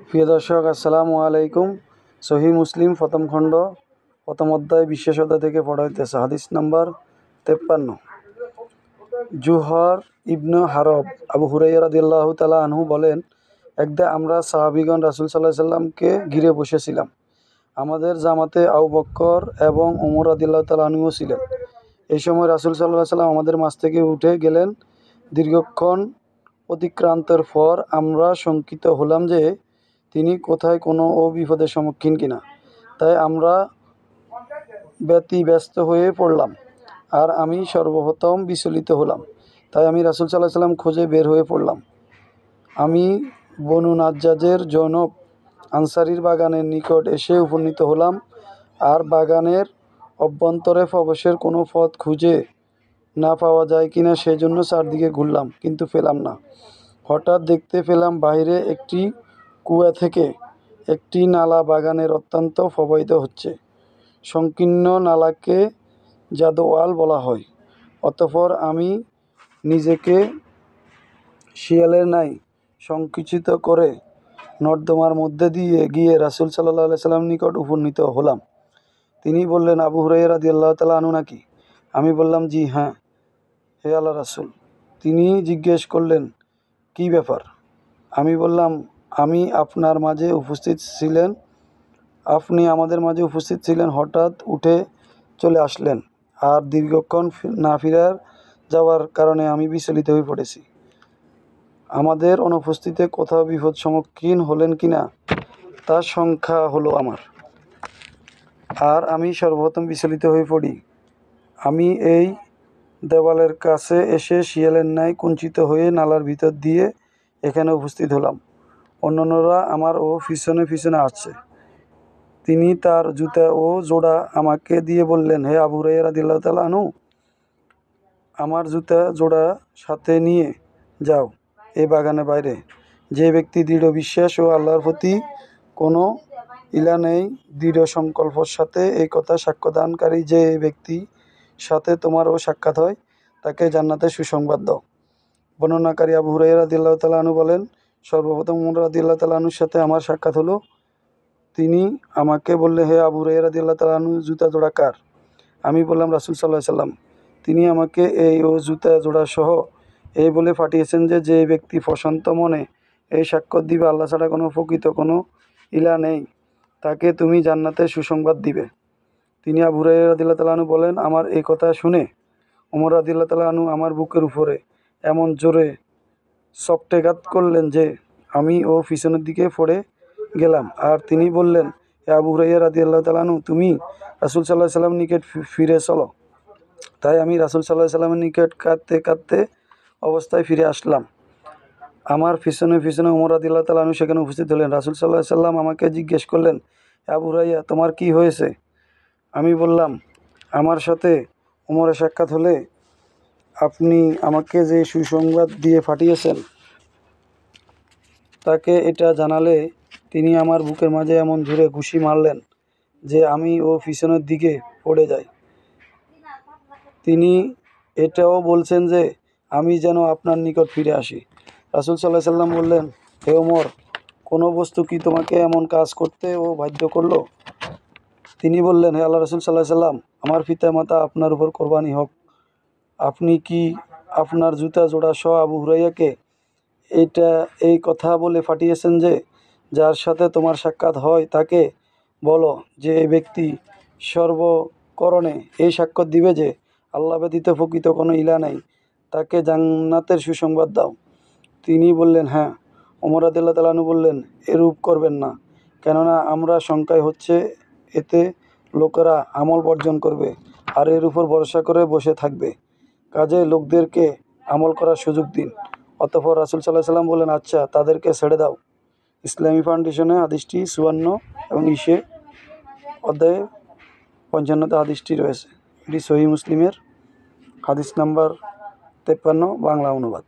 প্রিয় দর্শক, আসসালামু আলাইকুম। সহি মুসলিম প্রথম খণ্ড প্রথম অধ্যায় বিশেষ অধ্যায় থেকে পড়া হইতেছে। হাদিস নাম্বার 53। জুহর ইবনে হারব আবু হুরাইরা রাদিয়াল্লাহু তাআলা আনহু বলেন, একদা আমরা সাহাবীগণ রাসূল সাল্লাল্লাহু আলাইহি সাল্লামকে ঘিরে বসেছিলাম। আমাদের জামাতে আবু বকর এবং ওমর রাদিয়াল্লাহু তাআলা আনহুও ছিলেন। এই সময় রাসূল সাল্লাল্লাহু আলাইহি সাল্লাম আমাদের মাঝ থেকে উঠে গেলেন। দীর্ঘক্ষণ অতিক্রান্তের পর আমরা শঙ্কিত হলাম যে তিনি কোথায় কোনো বিপদের সম্মুখীন কিনা। তাই আমরা ব্যতিব্যস্ত হয়ে পড়লাম, আর আমি সর্বপ্রথম বিচলিত হলাম। তাই আমি রাসূল সাল্লাল্লাহু আলাইহি সাল্লাম খোঁজে বের হয়ে পড়লাম। আমি বনু নাজ্জাজের জনব আনসারীর বাগানের নিকট এসে উপনীত হলাম, আর বাগানের অভ্যন্তরে প্রবেশের কোনো পথ খুঁজে না পাওয়া যায় কিনা সেজন্য চারদিকে ঘুরলাম, কিন্তু পেলাম না। হঠাৎ দেখতে পেলাম বাইরে একটি কুয়া থেকে একটি নালা বাগানের অত্যন্ত প্রবাহিত হচ্ছে। সংকীর্ণ নালাকে জাদওয়াল বলা হয়। অতঃপর আমি নিজেকে শিয়ালের ন্যায় সংকুচিত করে নর্দমার মধ্যে দিয়ে গিয়ে রাসূল সাল্লাল্লাহু আলাইহি সাল্লামের নিকট উপনীত হলাম। তিনি বললেন, আবু হুরায়রা রাদিয়াল্লাহু তাআলা আনহু নাকি? আমি বললাম, জি হ্যাঁ, হে আল্লাহর রাসূল। তিনি জিজ্ঞেস করলেন, কী ব্যাপার? আমি বললাম, আপনি আমাদের মাঝে উপস্থিত ছিলেন, হঠাৎ উঠে চলে আসলেন, আর দীর্ঘক্ষণ না ফিরে যাওয়ার কারণে আমি বিচলিত হয়ে পড়েছি। আমাদের অনুপস্থিতিতে কোথাও বিপদ সম্মুখীন হলেন কিনা তার শঙ্কা হলো আমার, আর আমি সর্বপ্রথম বিচলিত হয়ে পড়ি। আমি এই দেওয়ালের কাছে এসে শিয়ালের ন্যায় কুঞ্চিত হয়ে নালার ভিতর দিয়ে এখানে উপস্থিত হলাম। অন্যান্যরা আমার পিছনে পিছনে আসছে। তিনি তার জুতা ও জোড়া আমাকে দিয়ে বললেন, হে আবু হুরায়রা রাদিয়াল্লাহু তাআলা আনহু, আমার জুতা জোড়া সাথে নিয়ে যাও এই বাগানের বাইরে। যে ব্যক্তি দৃঢ় বিশ্বাস ও আল্লাহর প্রতি কোনো ইলা নেই, দৃঢ় সংকল্পর সাথে এই কথা সাক্ষ্য দানকারী যে ব্যক্তি সাথে তোমারও সাক্ষাৎ হয়, তাকে জান্নাতের সুসংবাদ দাও। বর্ণনাকারী আবু হুরায়রা রাদিয়াল্লাহু তাআলা আনহু বলেন, সর্বপ্রথম ওমর রাদিয়াল্লাহু তাআলা আনহুর সাথে আমার সাক্ষাৎ হলো। তিনি আমাকে বললেন, হে আবু হুরায়রা রাদিয়াল্লাহু তাআলা আনহু, জুতা জোড়া কার? আমি বললাম, রাসূল সাল্লাল্লাহু আলাইহি সাল্লাম। তিনি আমাকে এই জুতা জোড়া সহ এই বলে পাঠিয়েছেন যে, যে ব্যক্তি প্রশান্ত মনে এই সাক্ষ্য দিবে আল্লাহ ছাড়া কোনো প্রকৃত কোনো ইলা নেই, তাকে তুমি জান্নাতের সুসংবাদ দিবে। তিনি আবু হুরায়রা রাদিয়াল্লাহু তাআলা আনহু বলেন, আমার এই কথা শুনে ওমর রাদিয়াল্লাহু তাআলা আনহু আমার বুকের উপরে এমন জোরে চপটেঘাত করলেন যে আমি পিছনের দিকে পড়ে গেলাম। আর তিনি বললেন, হে আবু হুরায়রা রাদিয়াল্লাহু তাআলা আনহু, তুমি রাসূল সাল্লাল্লাহু আলাইহি সাল্লামের নিকট ফিরে চলো। তাই আমি রাসূল সাল্লাল্লাহু আলাইহি সাল্লামের নিকট কাঁদতে কাঁদতে অবস্থায় ফিরে আসলাম। আমার পিছনে পিছনে ওমর রাদিয়াল্লাহু তাআলা আনহু সেখানে উপস্থিত হলেন। রাসূল সাল্লাল্লাহু আলাইহি সাল্লাম আমাকে জিজ্ঞেস করলেন, হে আবু হুরায়রা, তোমার কি হয়েছে? আমি বললাম, আমার সাথে ওমরের সাক্ষাৎ হলে আপনি আমাকে যে সুসংবাদ দিয়ে পাঠিয়েছেন তাকে এটা জানালে তিনি আমার বুকের মাঝে এমন জোরে ঘুষি মারলেন যে আমি পিছনের দিকে পড়ে যাই। তিনি এটাও বলছেন যে আমি যেন আপনার নিকট ফিরে আসি। রাসূল সাল্লাল্লাহু আলাইহি সাল্লাম বললেন, হে ওমর, কোনো বস্তু কি তোমাকে এমন কাজ করতে বাধ্য করলো? তিনি বললেন, হে আল্লাহ রাসূল সাল্লাল্লাহু আলাইহি সাল্লাম, আমার পিতা মাতা আপনার উপর কোরবানি হোক। আপনি কি আপনার জুতা জোড়া সহ আবু হুরায়রাকে এই কথা বলে পাঠিয়েছেন যে, যার সাথে তোমার সাক্ষাৎ হয় তাকে বলো যে এই ব্যক্তি সর্বকরণে এই সাক্ষ্য দিবে যে আল্লাহ ব্যতীত প্রকৃত কোনো ইলা নেই, তাকে জান্নাতের সুসংবাদ দাও। তিনি বললেন, হ্যাঁ। ওমর রাদিয়াল্লাহু তাআলা আনহু বললেন, এরূপ করবেন না, কেননা আমরা শঙ্কায় হচ্ছে এতে লোকেরা আমল বর্জন করবে আর এর উপর ভরসা করে বসে থাকবে। কাজে লোকদেরকে আমল করার সুযোগ দিন। অতঃপর রাসূল সাল্লাল্লাহু আলাইহি সাল্লাম বললেন, আচ্ছা, তাদেরকে ছেড়ে দাও। ইসলামী ফাউন্ডেশনে হাদিসটি 54 এবং 20 অধ্যায়ে 55তে হাদিসটি রয়েছে। এটি সহিহ মুসলিমের হাদিস নাম্বার 53, বাংলা অনুবাদ।